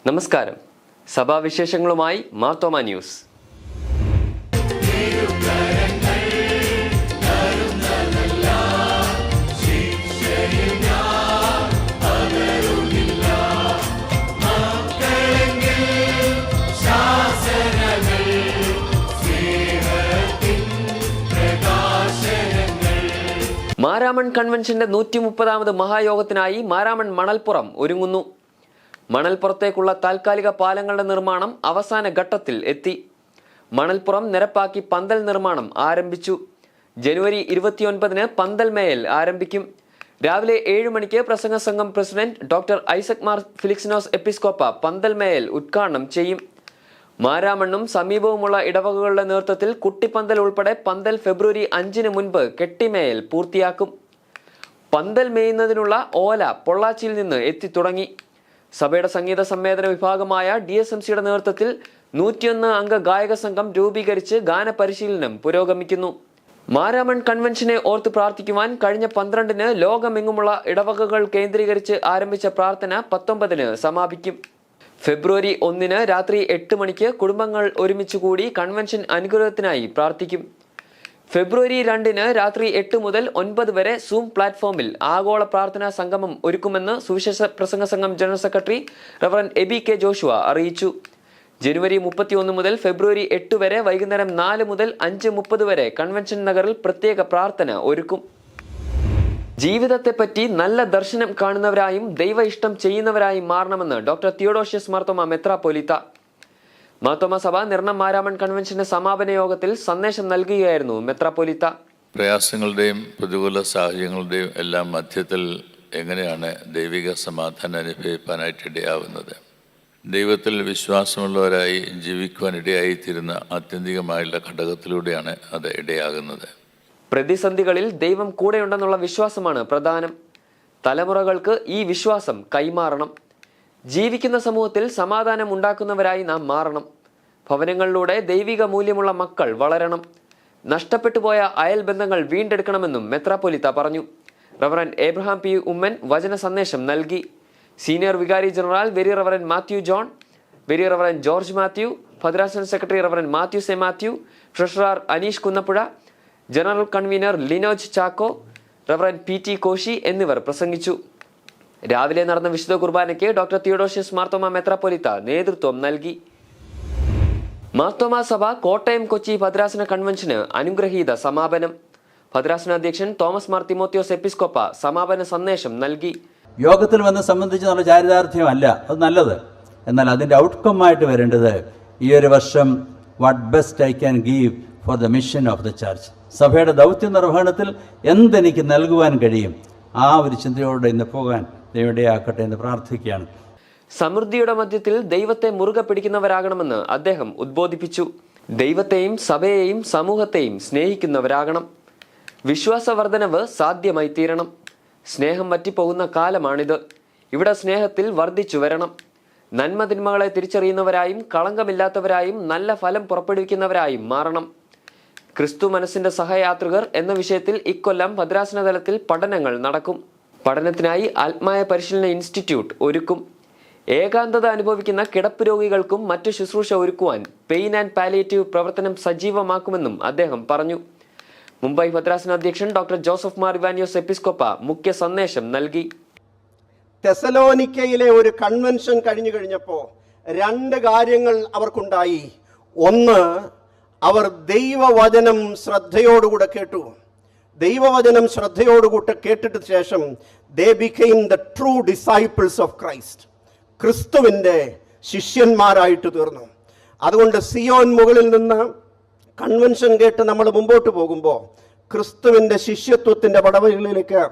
നമസ്കാരം. സഭാവിശേഷങ്ങളുമായി മാർത്തോമ ന്യൂസ്. മാരാമൺ കൺവെൻഷന്റെ 130ാമത് മഹായോഗത്തിനായി മാരാമൺ മണൽപ്പുറം ഒരുങ്ങുന്നു. മണൽപ്പുറത്തേക്കുള്ള താൽക്കാലിക പാലങ്ങളുടെ നിർമ്മാണം അവസാന ഘട്ടത്തിൽ എത്തി. മണൽപ്പുറം നിരപ്പാക്കി പന്തൽ നിർമ്മാണം ആരംഭിച്ചു. ജനുവരി 29-ന് പന്തൽ മേയൽ ആരംഭിക്കും. രാവിലെ 7 മണിക്ക് പ്രസംഗ സംഘം പ്രസിഡന്റ് ഡോക്ടർ ഐസക് മാർ ഫിലിക്സിനോസ് എപ്പിസ്കോപ്പ പന്തൽ മേയൽ ഉദ്ഘാടനം ചെയ്യും. മാരാമണ്ണും സമീപവുമുള്ള ഇടവകകളുടെ നേതൃത്വത്തിൽ കുട്ടിപ്പന്തൽ ഉൾപ്പെടെ പന്തൽ ഫെബ്രുവരി 5-ന് മുൻപ് കെട്ടിമേയൽ പൂർത്തിയാക്കും. പന്തൽ മേയുന്നതിനുള്ള ഓല പൊള്ളാച്ചിയിൽ നിന്ന് എത്തിത്തുടങ്ങി. സഭയുടെ സംഗീത സംവേദന വിഭാഗമായ DSMCയുടെ നേതൃത്വത്തിൽ 101 അംഗ ഗായക സംഘം രൂപീകരിച്ച് ഗാന പരിശീലനം പുരോഗമിക്കുന്നു. മാരാമൺ കൺവെൻഷനെ ഓർത്ത് പ്രാർത്ഥിക്കുവാൻ കഴിഞ്ഞ 12-ന് ലോകമെങ്ങുമുള്ള ഇടവകകൾ കേന്ദ്രീകരിച്ച് ആരംഭിച്ച പ്രാർത്ഥന 19-ന് സമാപിക്കും. ഫെബ്രുവരി 1-ന് രാത്രി 8 മണിക്ക് കുടുംബങ്ങൾ ഒരുമിച്ച് കൂടി കൺവെൻഷൻ അനുഗ്രഹത്തിനായി പ്രാർത്ഥിക്കും. ഫെബ്രുവരി 2-ന് രാത്രി 8 മുതൽ 9 വരെ സൂം പ്ലാറ്റ്ഫോമിൽ ആഗോള പ്രാർത്ഥനാ സംഗമം ഒരുക്കുമെന്ന് സുവിശേഷ പ്രസംഗ സംഘം general secretary reverend Aby K Joshua അറിയിച്ചു. ജനുവരി 31 മുതൽ ഫെബ്രുവരി 8 വരെ വൈകുന്നേരം 4 മുതൽ 5:30 വരെ കൺവെൻഷൻ നഗറിൽ പ്രത്യേക പ്രാർത്ഥന ഒരുക്കും. ജീവിതത്തെപ്പറ്റി നല്ല ദർശനം കാണുന്നവരായും ദൈവ ഇഷ്ടം ചെയ്യുന്നവരായും മാറണമെന്ന് ഡോക്ടർ തിയോഡോഷ്യസ് മാർത്തോമ മെത്രാപ്പൊലീത്ത. മാർത്തോമ സഭ നിർണം മാരാമൺ കൺവെൻഷന്റെ സമാപന യോഗത്തിൽ സന്ദേശം നൽകുകയായിരുന്നു മെത്രാപ്പൊലീത്ത. പ്രയാസങ്ങളുടെയും പ്രതികൂല സാഹചര്യങ്ങളുടെയും എല്ലാം മധ്യത്തിൽ എങ്ങനെയാണ് ദൈവിക സമാധാനം അനുഭവിക്കാനായിട്ട് ഇടയാവുന്നത്? ദൈവത്തിൽ വിശ്വാസമുള്ളവരായി ജീവിക്കുവാൻ ഇടയായിത്തീരുന്ന ആത്യന്തികമായുള്ള ഘടകത്തിലൂടെയാണ് അത് ഇടയാകുന്നത്. പ്രതിസന്ധികളിൽ ദൈവം കൂടെയുണ്ടെന്നുള്ള വിശ്വാസമാണ് പ്രധാനം. തലമുറകൾക്ക് ഈ വിശ്വാസം കൈമാറണം. ജീവിക്കുന്ന സമൂഹത്തിൽ സമാധാനം ഉണ്ടാക്കുന്നവരായി നാം മാറണം. ഭവനങ്ങളിലൂടെ ദൈവിക മൂല്യമുള്ള മക്കൾ വളരണം. നഷ്ടപ്പെട്ടു പോയ അയൽ ബന്ധങ്ങൾ വീണ്ടെടുക്കണമെന്നും മെത്രാപ്പൊലീത്ത പറഞ്ഞു. റവറന്റ് എബ്രഹാം പി ഉമ്മൻ വചന സന്ദേശം നൽകി. സീനിയർ വികാരി general very reverend Mathew John, very reverend George Mathew, ഭദ്രാസന secretary reverend Mathew C Mathew, treasurer Aneesh Kunnappuzha, general convener Linoj Chacko, reverend PT Koshy എന്നിവർ പ്രസംഗിച്ചു. രാവിലെ നടന്ന വിശുദ്ധ കുർബാനയ്ക്ക് ഡോക്ടർ തിയോഡോഷ്യസ് മാർത്തോമ മെത്രാപ്പൊലീത്ത നേതൃത്വം നൽകി. മാർത്തോമ സഭ കോട്ടയം കൊച്ചി ഭദ്രാസന കൺവെൻഷന് അനുഗ്രഹീത സമാപനം. ഭദ്രാസന അധ്യക്ഷൻ തോമസ് മാർ തിമോത്തിയോസ് എപ്പിസ്കോപ്പ സമാപന സന്ദേശം നൽകി. യോഗത്തിൽ വന്ന് സംബന്ധിച്ച് നല്ല ചാരിതാർത്ഥ്യമല്ല, അത് നല്ലത്. എന്നാൽ അതിൻ്റെ ഔട്ട്കം ആയിട്ട് വരേണ്ടത് ഈ ഒരു വർഷം what best I can give for the mission of the church. സഭയുടെ ദൗത്യ നിർവഹണത്തിൽ എന്തെനിക്ക് നൽകുവാൻ കഴിയും, ആ ഒരു ചിന്തയോടെ ഇന്ന് പോകാൻ ദൈവമിടയാക്കട്ടെ എന്ന് പ്രാർത്ഥിക്കുകയാണ്. സമൃദ്ധിയുടെ മധ്യത്തിൽ ദൈവത്തെ മുറുകെ പിടിക്കുന്നവരാകണമെന്ന് അദ്ദേഹം ഉദ്ബോധിപ്പിച്ചു. ദൈവത്തെയും സഭയെയും സമൂഹത്തെയും സ്നേഹിക്കുന്നവരാകണം. വിശ്വാസവർദ്ധനവ് സാധ്യമായി തീരണം. സ്നേഹം വറ്റിപ്പോകുന്ന കാലമാണിത്. ഇവിടെ സ്നേഹത്തിൽ വർദ്ധിച്ചു വരണം. നന്മതിന്മകളെ തിരിച്ചറിയുന്നവരായും കളങ്കമില്ലാത്തവരായും നല്ല ഫലം പുറപ്പെടുവിക്കുന്നവരായും മാറണം. ക്രിസ്തു മനസ്സിന്റെ സഹയാത്രികർ എന്ന വിഷയത്തിൽ ഇക്കൊല്ലം ഭദ്രാസന തലത്തിൽ പഠനങ്ങൾ നടക്കും. പഠനത്തിനായി ആത്മായ പരിശീലന ഇൻസ്റ്റിറ്റ്യൂട്ട് ഒരുക്കും. ഏകാന്തത അനുഭവിക്കുന്ന കിടപ്പ് രോഗികൾക്കും മറ്റു ശുശ്രൂഷ ഒരുക്കുവാൻ പെയിൻ ആൻഡ് പാലിയേറ്റീവ് പ്രവർത്തനം സജീവമാക്കുമെന്നും അദ്ദേഹം പറഞ്ഞു. മുംബൈ ഭദ്രാസന അധ്യക്ഷൻ ഡോക്ടർ ജോസഫ് മാർ ഇവാനിയോസ് എപ്പിസ്കോപ്പ മുഖ്യ സന്ദേശം നൽകി. തെസലോനിക്കയിലെ ഒരു കൺവെൻഷൻ കഴിഞ്ഞപ്പോൾ 2 കാര്യങ്ങൾ അവർക്കുണ്ടായി. ഒന്ന്, അവർ ദൈവവചനം ശ്രദ്ധയോടുകൂടെ കേട്ടു. ദൈവവചനം ശ്രദ്ധയോടുകൂടെ കേട്ടിട്ട് ശേഷം they became the true disciples of Christ. ക്രിസ്തുവിൻ്റെ ശിഷ്യന്മാരായിട്ട് തീർന്നു. അതുകൊണ്ട് സിയോൻ മുകളിൽ നിന്ന് കൺവെൻഷൻ കേട്ട് നമ്മൾ മുമ്പോട്ട് പോകുമ്പോൾ ക്രിസ്തുവിൻ്റെ ശിഷ്യത്വത്തിൻ്റെ പടവുകളിലേക്ക്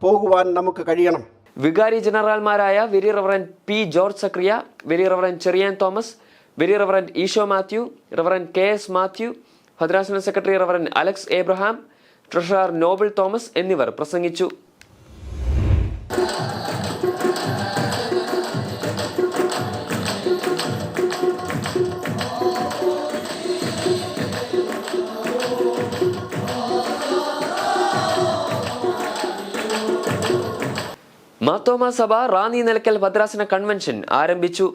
പോകുവാൻ നമുക്ക് കഴിയണം. വികാരി ജനറൽമാരായ very reverend P George Zachariah, very reverend Cherian Thomas, very reverend Easo Mathew, reverend KS Mathew, ഭദ്രാസന secretary reverend Alex Abraham, treasurer Noble Thomas എന്നിവർ പ്രസംഗിച്ചു. മാർത്തോമ സഭ റാന്നി നിലയ്ക്കൽ ഭദ്രാസന കൺവെൻഷൻ ആരംഭിച്ചു.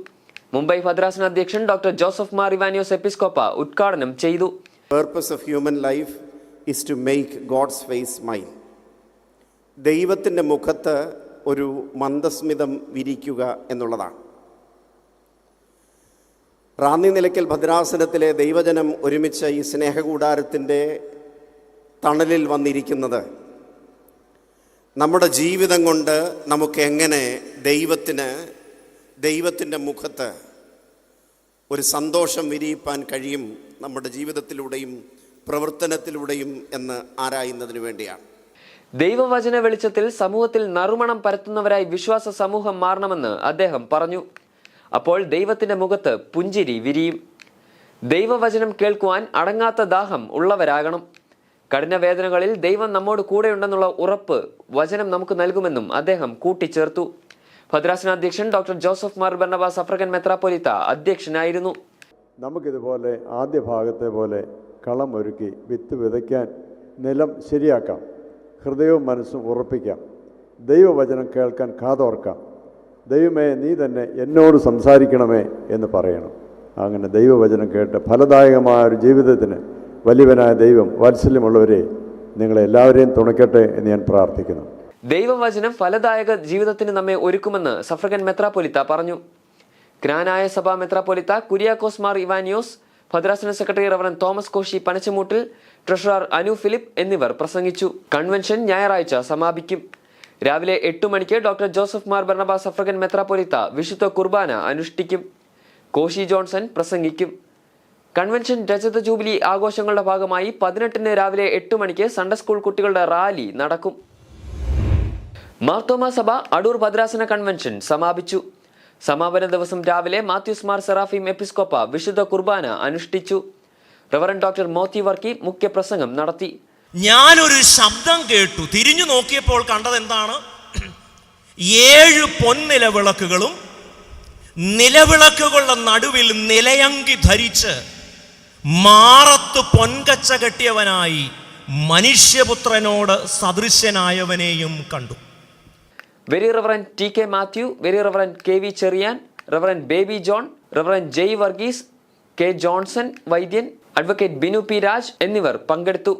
മുംബൈ ഭദ്രാസന അധ്യക്ഷൻ ഡോക്ടർ ജോസഫ് മാർ ഇവാനിയോസ് എപ്പിസ്കോപ്പ ഉദ്ഘാടനം ചെയ്തു. Purpose of human life is to make God's face smile. ദൈവത്തിൻ്റെ മുഖത്ത് ഒരു മന്ദസ്മിതം വിരിക്കുക എന്നുള്ളതാണ്. റാന്നി നിലയ്ക്കൽ ഭദ്രാസനത്തിലെ ദൈവജനം ഒരുമിച്ച് ഈ സ്നേഹകൂടാരത്തിൻ്റെ തണലിൽ വന്നിരിക്കുന്നത് നമ്മുടെ ജീവിതം കൊണ്ട് നമുക്ക് എങ്ങനെ ദൈവത്തിൻ്റെ മുഖത്ത് ഒരു സന്തോഷം വിരിയിപ്പാൻ കഴിയും നമ്മുടെ ജീവിതത്തിലൂടെയും പ്രവർത്തനത്തിലൂടെയും എന്ന് ആരായുന്നതിന് വേണ്ടിയാണ്. ദൈവവചന വെളിച്ചത്തിൽ സമൂഹത്തിൽ നറുമണം പരത്തുന്നവരായി വിശ്വാസ സമൂഹം മാറണമെന്ന് അദ്ദേഹം പറഞ്ഞു. അപ്പോൾ ദൈവത്തിന്റെ മുഖത്ത് പുഞ്ചിരി വിരിയും. ദൈവവചനം കേൾക്കുവാൻ അടങ്ങാത്ത ദാഹം ഉള്ളവരാകണം. കഠിന വേദനകളിൽ ദൈവം നമ്മോട് കൂടെയുണ്ടെന്നുള്ള ഉറപ്പ് വചനം നമുക്ക് നൽകുമെന്നും അദ്ദേഹം കൂട്ടിച്ചേർത്തു. ഭദ്രാസന അധ്യക്ഷൻ ഡോക്ടർ ജോസഫ് മാർ ബർണബാസ് അഫ്രിക്കൻ മെത്രാപ്പൊലീത്ത അധ്യക്ഷനായിരുന്നു. നമുക്കിതുപോലെ ആദ്യ ഭാഗത്തെ പോലെ കളം ഒരുക്കി വിത്ത് വിതയ്ക്കാൻ നിലം ശരിയാക്കാം, ഹൃദയവും മനസ്സും ഉറപ്പിക്കാം, ദൈവവചനം കേൾക്കാൻ കാതോർക്കാം. ദൈവമേ, നീ തന്നെ എന്നോട് സംസാരിക്കണമേ എന്ന് പറയണം. അങ്ങനെ ദൈവവചനം കേട്ട് ഫലദായകമായ ഒരു ജീവിതത്തിന് വലിയവനായ ദൈവം വാത്സല്യമുള്ളവരെ നിങ്ങളെ എല്ലാവരെയും തുണയ്ക്കട്ടെ എന്ന് ഞാൻ പ്രാർത്ഥിക്കുന്നു. ദൈവവചനം ഫലദായക ജീവിതത്തിന് നമ്മെ ഒരുക്കുമെന്ന് സഫ്രഗൻ മെത്രാപ്പൊലീത്ത പറഞ്ഞു. ജ്ഞാനായ സഭാ മെത്രാപ്പൊലീത്ത കുര്യാക്കോസ് മാർ ഇവാനിയോസ്, ഭദ്രാസന secretary reverend Thomas Koshy Panachamoottil, treasurer Anu Philip എന്നിവർ പ്രസംഗിച്ചു. കൺവെൻഷൻ ഞായറാഴ്ച സമാപിക്കും. രാവിലെ 8 മണിക്ക് ഡോക്ടർ ജോസഫ് മാർ ബർണബാസ് അഫ്രിക്കൻ മെത്രാപ്പൊലീത്ത വിശുദ്ധ കുർബാന അനുഷ്ഠിക്കും. കോശി ജോൺസൺ പ്രസംഗിക്കും. കൺവെൻഷൻ രജത ജൂബിലി ആഘോഷങ്ങളുടെ ഭാഗമായി 18-ന് രാവിലെ 8 മണിക്ക് സൺഡേ സ്കൂൾ കുട്ടികളുടെ റാലി നടക്കും. മാർത്തോമാ സഭ അടൂർ ഭദ്രാസന കൺവെൻഷൻ സമാപിച്ചു. സമാപന ദിവസം രാവിലെ മാത്യൂസ് മാർ സെറാഫീം എപ്പിസ്കോപ്പ വിശുദ്ധ കുർബാന അനുഷ്ഠിച്ചു. റവറൻ ഡോക്ടർ മോത്തി വർക്കി മുഖ്യപ്രസംഗം നടത്തി. ഞാനൊരു ശബ്ദം കേട്ടു. തിരിഞ്ഞു നോക്കിയപ്പോൾ കണ്ടത് എന്താണ്? 7 പൊൻനിലവിളക്കുകളും നിലവിളക്കുകളുടെ നടുവിൽ നിലയങ്കി ധരിച്ച് മാറത്ത് പൊൻകച്ച കെട്ടിയവനായി മനുഷ്യപുത്രനോട് സദൃശ്യനായവനെയും കണ്ടു. Very reverend T K Mathew, very reverend K V Cherian, reverend Baby John, reverend Jay Varghese, K Johnson Vaidyan, advocate Binu P Raj എന്നിവർ പങ്കെടുത്തു.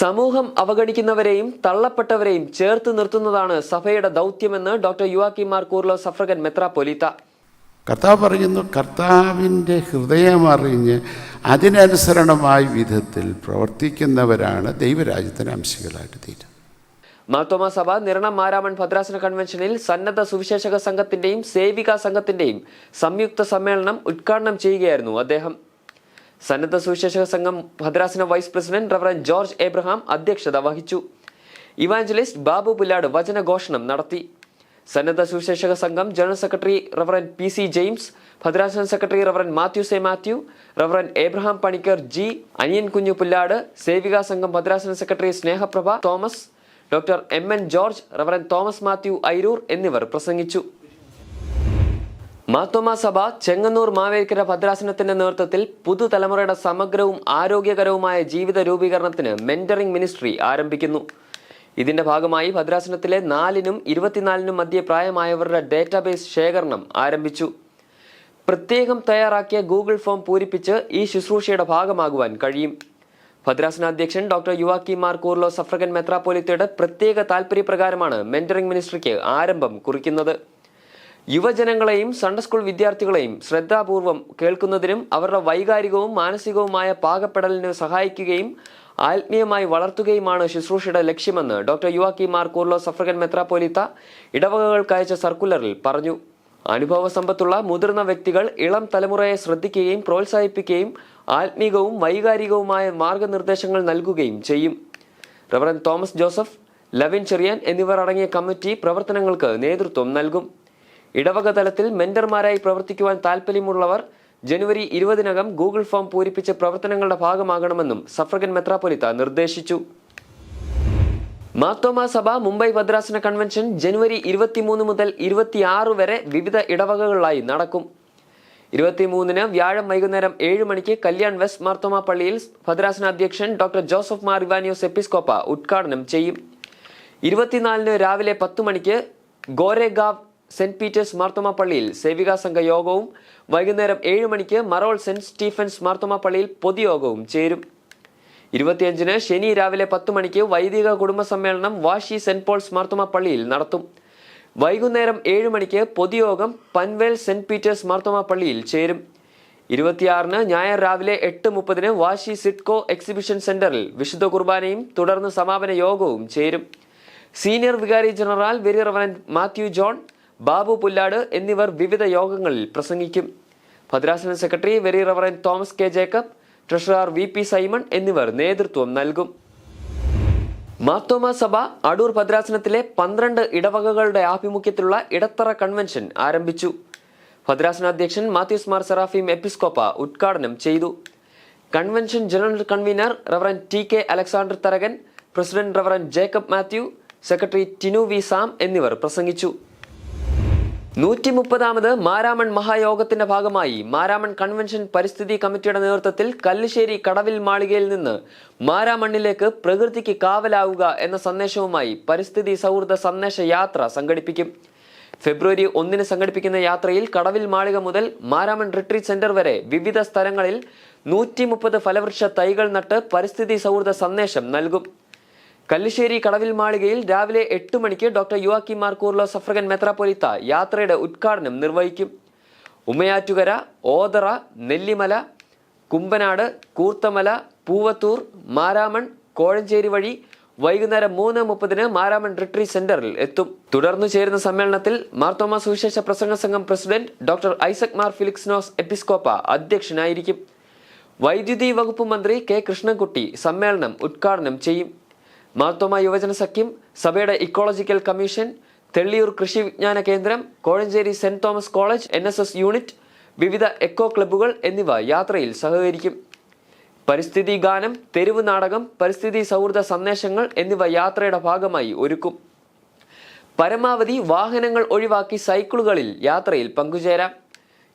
സമൂഹം അവഗണിക്കുന്നവരെയും തള്ളപ്പെട്ടവരെയും ചേർത്ത് നിർത്തുന്നതാണ് സഭയുടെ ദൗത്യമെന്ന് ഡോക്ടർ യുവാക്കിം മാർ കൂർലോസ് അഫ്രിക്കൻ മെത്രാപ്പൊലീത്ത. കർത്താവ് പറയുന്നു, കർത്താവിൻ്റെ ഹൃദയമറിഞ്ഞ് അതിനനുസരണമായ വിധത്തിൽ പ്രവർത്തിക്കുന്നവരാണ് ദൈവരാജ്യത്തിന് അംശികളായിട്ട് തീരുന്നത്. മാർത്തോമാ സഭ നിരണം മാരാമൺ ഭദ്രാസന കൺവെൻഷനിൽ സന്നദ്ധ സുവിശേഷക സംഘത്തിന്റെയും സേവികാ സംഘത്തിന്റെയും സംയുക്ത സമ്മേളനം ഉദ്ഘാടനം ചെയ്യുകയായിരുന്നു അദ്ദേഹം. സന്നദ്ധ സുവിശേഷക സംഘം ഭദ്രാസന vice president reverend George Abraham അധ്യക്ഷത വഹിച്ചു. ഇവാഞ്ചലിസ്റ്റ് ബാബു പുല്ലാട് വചനഘോഷണം നടത്തി. സന്നദ്ധ സുവിശേഷക സംഘം general secretary reverend PC James, ഭദ്രാസന secretary reverend Mathew Mathew, reverend Abraham Panicker G, Aniyan Kunju Pullad, സേവികാ സംഘം ഭദ്രാസന secretary Snehaprabha Thomas, doctor MN George, reverend Thomas Mathew Ayroor എന്നിവർ പ്രസംഗിച്ചു. മാർത്തോമാ സഭ ചെങ്ങന്നൂർ മാവേലിക്കര ഭദ്രാസനത്തിന്റെ നേതൃത്വത്തിൽ പുതുതലമുറയുടെ സമഗ്രവും ആരോഗ്യകരവുമായ ജീവിത രൂപീകരണത്തിന് മെന്ററിംഗ് മിനിസ്ട്രി ആരംഭിക്കുന്നു. ഇതിന്റെ ഭാഗമായി ഭദ്രാസനത്തിലെ 4-നും 24-നും മധ്യേ പ്രായമായവരുടെ ഡേറ്റാബേസ് ശേഖരണം ആരംഭിച്ചു. പ്രത്യേകം തയ്യാറാക്കിയ ഗൂഗിൾ ഫോം പൂരിപ്പിച്ച് ഈ ശുശ്രൂഷയുടെ ഭാഗമാകുവാൻ കഴിയും. ഭദ്രാസന അധ്യക്ഷൻ ഡോക്ടർ യുവാക്കിം മാർ കൂർലോസ് അഫ്രിക്കൻ മെത്രാപ്പൊലീത്തയുടെ പ്രത്യേക താൽപര്യപ്രകാരമാണ് മെന്ററിംഗ് മിനിസ്ട്രിക്ക് ആരംഭം കുറിക്കുന്നത്. യുവജനങ്ങളെയും സൺഡേ സ്കൂൾ വിദ്യാർത്ഥികളെയും ശ്രദ്ധാപൂർവം കേൾക്കുന്നതിനും അവരുടെ വൈകാരികവും മാനസികവുമായ പാകപ്പെടലിന് സഹായിക്കുകയും ആത്മീയമായി വളർത്തുകയുമാണ് ശുശ്രൂഷയുടെ ലക്ഷ്യമെന്ന് ഡോക്ടർ യുവാക്കിം മാർ കൂർലോസ് അഫ്രിക്കൻ മെത്രാപ്പൊലീത്ത ഇടവകകൾക്കയച്ച സർക്കുലറിൽ പറഞ്ഞു. അനുഭവ സമ്പത്തുള്ള മുതിർന്ന വ്യക്തികൾ ഇളം തലമുറയെ ശ്രദ്ധിക്കുകയും പ്രോത്സാഹിപ്പിക്കുകയും ആത്മീകവും വൈകാരികവുമായ മാർഗനിർദ്ദേശങ്ങൾ നൽകുകയും ചെയ്യും. റവറൻ തോമസ് ജോസഫ്, ലവിൻ ചെറിയാൻ എന്നിവർ അടങ്ങിയ കമ്മിറ്റി പ്രവർത്തനങ്ങൾക്ക് നേതൃത്വം നൽകും. ഇടവക തലത്തിൽ മെന്റർമാരായി പ്രവർത്തിക്കുവാൻ താൽപ്പര്യമുള്ളവർ ജനുവരി 20-നകം ഗൂഗിൾ ഫോം പൂരിപ്പിച്ച് പ്രവർത്തനങ്ങളുടെ ഭാഗമാകണമെന്നും സഫ്രഗൻ മെത്രാപ്പൊലീത്ത നിർദ്ദേശിച്ചു. മാർത്തോമാ സഭ മുംബൈ ഭദ്രാസന കൺവെൻഷൻ ജനുവരി 23 മുതൽ 26 വരെ വിവിധ ഇടവകകളിലായി നടക്കും. 23-ന് വ്യാഴം വൈകുന്നേരം 7 മണിക്ക് കല്യാൺ വെസ്റ്റ് മാർത്തോമാ പള്ളിയിൽ ഭദ്രാസന അധ്യക്ഷൻ ഡോക്ടർ ജോസഫ് മാർ ഇവാനിയോസ് എപ്പിസ്കോപ്പ ഉദ്ഘാടനം ചെയ്യും. 24-ന് രാവിലെ 10 മണിക്ക് ഗോരേഗാവ് സെന്റ് പീറ്റേഴ്സ് മാർത്തോമ പള്ളിയിൽ സേവികാ സംഘ യോഗവും വൈകുന്നേരം 7 മണിക്ക് മറോൾ സെന്റ് സ്റ്റീഫൻസ് മാർത്തോമ പള്ളിയിൽ പൊതുയോഗവും ചേരും. 25-ന് ശനി രാവിലെ 10 മണിക്ക് വൈദിക കുടുംബ സമ്മേളനം വാഷി സെന്റ് പോൾസ് മാർത്തോമ പള്ളിയിൽ നടത്തും. വൈകുന്നേരം 7 മണിക്ക് പൊതുയോഗം പൻവേൽ സെന്റ് പീറ്റേഴ്സ് മാർത്തോമ പള്ളിയിൽ ചേരും. 26-ന് ഞായർ രാവിലെ 8:30-ന് വാശി സിഡ്കോ എക്സിബിഷൻ സെന്ററിൽ വിശുദ്ധ കുർബാനയും തുടർന്ന് സമാപന യോഗവും ചേരും. സീനിയർ വികാരി general very reverend Mathew John, Babu Pullad എന്നിവർ വിവിധ യോഗങ്ങളിൽ പ്രസംഗിക്കും. ഭദ്രാസന secretary very reverend Thomas K Jacob, treasurer VP Simon എന്നിവർ നേതൃത്വം നൽകും. മാർത്തോമ സഭ അടൂർ ഭദ്രാസനത്തിലെ 12 ഇടവകകളുടെ ആഭിമുഖ്യത്തിലുള്ള ഇടത്തറ കൺവെൻഷൻ ആരംഭിച്ചു. ഭദ്രാസന അധ്യക്ഷൻ മാത്യൂസ് മാർ സെറാഫീം എപ്പിസ്കോപ്പ ഉദ്ഘാടനം ചെയ്തു. Convention general convener reverend TK Alexander Tharakan, president reverend Jacob Mathew, secretary Tinu V Sam എന്നിവർ പ്രസംഗിച്ചു. 130ാമത് മാരാമൺ മഹായോഗത്തിന്റെ ഭാഗമായി മാരാമൺ കൺവെൻഷൻ പരിസ്ഥിതി കമ്മിറ്റിയുടെ നേതൃത്വത്തിൽ കല്ലുശ്ശേരി കടവിൽ മാളികയിൽ നിന്ന് മാരാമണ്ണിലേക്ക് പ്രകൃതിക്ക് കാവലാവുക എന്ന സന്ദേശവുമായി പരിസ്ഥിതി സൗഹൃദ സന്ദേശ യാത്ര സംഘടിപ്പിക്കും. ഫെബ്രുവരി 1-ന് സംഘടിപ്പിക്കുന്ന യാത്രയിൽ കടവിൽ മാളിക മുതൽ മാരാമൺ റിട്രീറ്റ് സെന്റർ വരെ വിവിധ സ്ഥലങ്ങളിൽ 130 ഫലവൃക്ഷ തൈകൾ നട്ട് പരിസ്ഥിതി സൗഹൃദ സന്ദേശം നൽകും. കല്ലുശ്ശേരി കടവിൽ മാളികയിൽ രാവിലെ 8 മണിക്ക് ഡോക്ടർ യുവാക്കി മാർ കൂർലോ സഫ്രഗൻ മെത്രാപ്പൊലീത്ത യാത്രയുടെ ഉദ്ഘാടനം നിർവഹിക്കും. ഉമ്മയാറ്റുകര, ഓതറ, നെല്ലിമല, കുമ്പനാട്, കൂർത്തമല, പൂവത്തൂർ, മാരാമൺ, കോഴഞ്ചേരി വഴി വൈകുന്നേരം 3:30-ന് മാരാമൺ റിട്രീറ്റ് സെന്ററിൽ എത്തും. തുടർന്ന് ചേരുന്ന സമ്മേളനത്തിൽ മാർത്തോമ സുവിശേഷ പ്രസംഗ സംഘം പ്രസിഡന്റ് ഡോക്ടർ ഐസക് മാർ ഫിലിക്സ്നോസ് എപ്പിസ്കോപ്പ അധ്യക്ഷനായിരിക്കും. വൈദ്യുതി വകുപ്പ് മന്ത്രി K കൃഷ്ണൻകുട്ടി സമ്മേളനം ഉദ്ഘാടനം ചെയ്യും. മാർത്തോമ യുവജന സഖ്യം, സഭയുടെ ഇക്കോളജിക്കൽ കമ്മീഷൻ, തെള്ളിയൂർ കൃഷി വിജ്ഞാന കേന്ദ്രം, Kozhencherry saint Thomas college, NSS unit, വിവിധ എക്കോ ക്ലബ്ബുകൾ എന്നിവ യാത്രയിൽ സഹകരിക്കും. പരിസ്ഥിതി ഗാനം, തെരുവ് നാടകം, പരിസ്ഥിതി സൗഹൃദ സന്ദേശങ്ങൾ എന്നിവ യാത്രയുടെ ഭാഗമായി ഒരുക്കും. പരമാവധി വാഹനങ്ങൾ ഒഴിവാക്കി സൈക്കിളുകളിൽ യാത്രയിൽ പങ്കുചേരാം.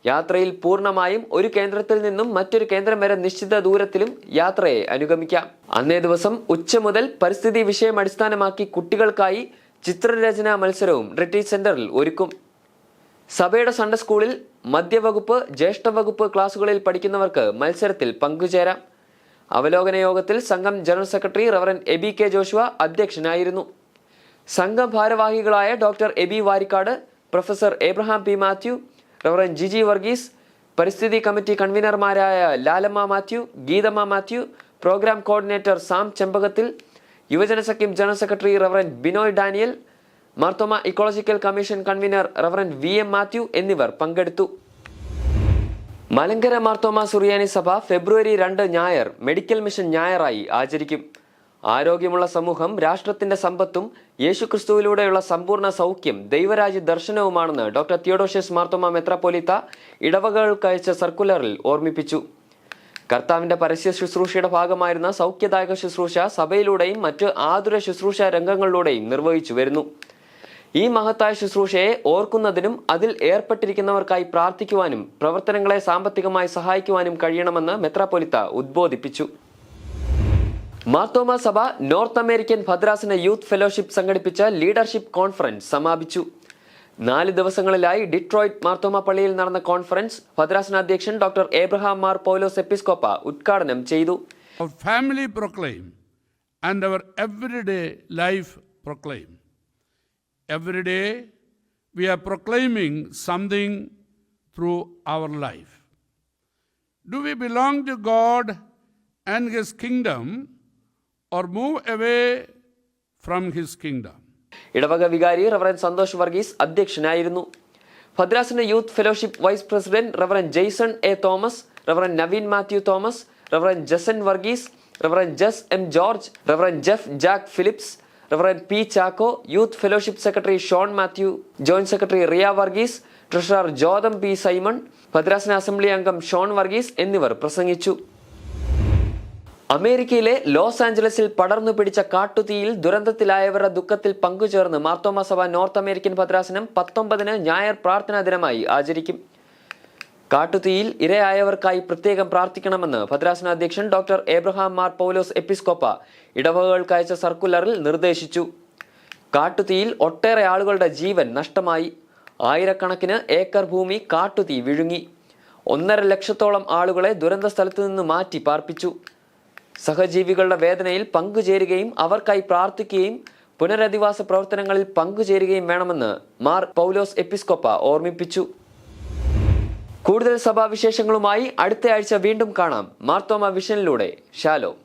യാത്രയിൽ പൂർണ്ണമായും ഒരു കേന്ദ്രത്തിൽ നിന്നും മറ്റൊരു കേന്ദ്രം വരെ നിശ്ചിത ദൂരത്തിലും യാത്രയെ അനുഗമിക്കാം. അന്നേ ദിവസം ഉച്ച മുതൽ പരിസ്ഥിതി വിഷയം അടിസ്ഥാനമാക്കി കുട്ടികൾക്കായി ചിത്രരചനാ മത്സരവും റിട്രീറ്റ് സെന്ററിൽ ഒരുക്കും. സഭയുടെ സൺഡേ സ്കൂളിൽ മധ്യവകുപ്പ്, ജ്യേഷ്ഠ വകുപ്പ് ക്ലാസുകളിൽ പഠിക്കുന്നവർക്ക് മത്സരത്തിൽ പങ്കുചേരാം. അവലോകന യോഗത്തിൽ സംഘം general secretary reverend Aby K Joshua അധ്യക്ഷനായിരുന്നു. സംഘം ഭാരവാഹികളായ doctor Aby Varikkad, professor Abraham P Mathew, reverend Jiji Varghese, പരിസ്ഥിതി കമ്മിറ്റി കൺവീനർമാരായ Lalamma Mathew, Geethamma Mathew, programme coordinator Sam Chempakathil, യുവജന സഖ്യം general secretary reverend Binoy Daniel, Marthoma ecological commission convener reverend VM Mathew എന്നിവർ പങ്കെടുത്തു. മലങ്കര മാർത്തോമ സുറിയാനി സഭ ഫെബ്രുവരി 2 ഞായർ മെഡിക്കൽ മിഷൻ ഞായറായി ആചരിക്കും. ആരോഗ്യമുള്ള സമൂഹം രാഷ്ട്രത്തിന്റെ സമ്പത്തും യേശുക്രിസ്തുവിലൂടെയുള്ള സമ്പൂർണ്ണ സൗഖ്യം ദൈവരാജ്യ ദർശനവുമാണെന്ന് ഡോക്ടർ തിയോഡോഷ്യസ് മാർത്തോമ മെത്രാപ്പൊലീത്ത ഇടവകകൾക്കയച്ച സർക്കുലറിൽ ഓർമ്മിപ്പിച്ചു. കർത്താവിന്റെ പരസ്യ ശുശ്രൂഷയുടെ ഭാഗമായിരുന്ന സൗഖ്യദായക ശുശ്രൂഷ സഭയിലൂടെയും മറ്റ് ആതുര ശുശ്രൂഷ രംഗങ്ങളിലൂടെയും നിർവഹിച്ചു വരുന്നു. ഈ മഹത്തായ ശുശ്രൂഷയെ ഓർക്കുന്നതിനും അതിൽ ഏർപ്പെട്ടിരിക്കുന്നവർക്കായി പ്രാർത്ഥിക്കുവാനും പ്രവർത്തനങ്ങളെ സാമ്പത്തികമായി സഹായിക്കുവാനും കഴിയണമെന്ന് മെത്രാപ്പൊലീത്ത ഉദ്ബോധിപ്പിച്ചു. മാർത്തോമ സഭ നോർത്ത് അമേരിക്കൻ ഭദ്രാസന യൂത്ത് ഫെലോഷിപ്പ് സംഘടിപ്പിച്ച ലീഡർഷിപ്പ് കോൺഫറൻസ് സമാപിച്ചു. 4 ദിവസങ്ങളിലായി ഡിട്രോയിറ്റ് മാർത്തോമ പള്ളിയിൽ നടന്ന കോൺഫറൻസ് ഭദ്രാസന അധ്യക്ഷൻ ഡോക്ടർ എബ്രഹാം മാർ പൗലോസ് എപ്പിസ്കോപ്പ ഉദ്ഘാടനം ചെയ്തു. Our family proclaim and our everyday life proclaim. Every day we are proclaiming something through our life. Do we belong to God and His kingdom or move away from His kingdom? ഇടവക വികാരി reverend Santhosh Varghese അധ്യക്ഷനായിരുന്നു. ഭദ്രാസന youth fellowship vice president reverend Jason A Thomas, reverend Naveen Mathew Thomas, reverend Jason Varghese, reverend Jess M George, reverend Jeff Jack Philips, reverend P Chacko, youth fellowship secretary Sean Mathew, joint secretary Riya Varghese, treasurer Jotham P Simon, ഭദ്രാസന assembly അംഗം Sean Varghese എന്നിവർ പ്രസംഗിച്ചു. അമേരിക്കയിലെ loss ആഞ്ചലസിൽ പടർന്നു പിടിച്ച കാട്ടുതീയിൽ ദുരന്തത്തിലായവരുടെ ദുഃഖത്തിൽ പങ്കുചേർന്ന് മാർത്തോമ സഭ north American ഭദ്രാസനം 19-ന് ഞായർ പ്രാർത്ഥനാ ദിനമായി ആചരിക്കും. കാട്ടുതീയിൽ ഇരയായവർക്കായി പ്രത്യേകം പ്രാർത്ഥിക്കണമെന്ന് ഭദ്രാസന അധ്യക്ഷൻ ഡോക്ടർ എബ്രഹാം മാർ പൗലോസ് എപ്പിസ്കോപ്പ ഇടവകകൾക്കയച്ച സർക്കുലറിൽ നിർദ്ദേശിച്ചു. കാട്ടുതീയിൽ ഒട്ടേറെ ആളുകളുടെ ജീവൻ നഷ്ടമായി. ആയിരക്കണക്കിന് ഏക്കർ ഭൂമി കാട്ടുതീ വിഴുങ്ങി. 1.5 ലക്ഷത്തോളം ആളുകളെ ദുരന്ത സ്ഥലത്തു നിന്ന് മാറ്റി പാർപ്പിച്ചു. സഹജീവികളുടെ വേദനയിൽ പങ്കുചേരുകയും അവർക്കായി പ്രാർത്ഥിക്കുകയും പുനരധിവാസ പ്രവർത്തനങ്ങളിൽ പങ്കുചേരുകയും വേണമെന്ന് മാർ പൗലോസ് എപ്പിസ്കോപ്പ ഓർമ്മിപ്പിച്ചു. കൂടുതൽ സഭാവിശേഷങ്ങളുമായി അടുത്ത ആഴ്ച വീണ്ടും കാണാം. മാർത്തോമ വിഷനിലൂടെ. ഷാലോം.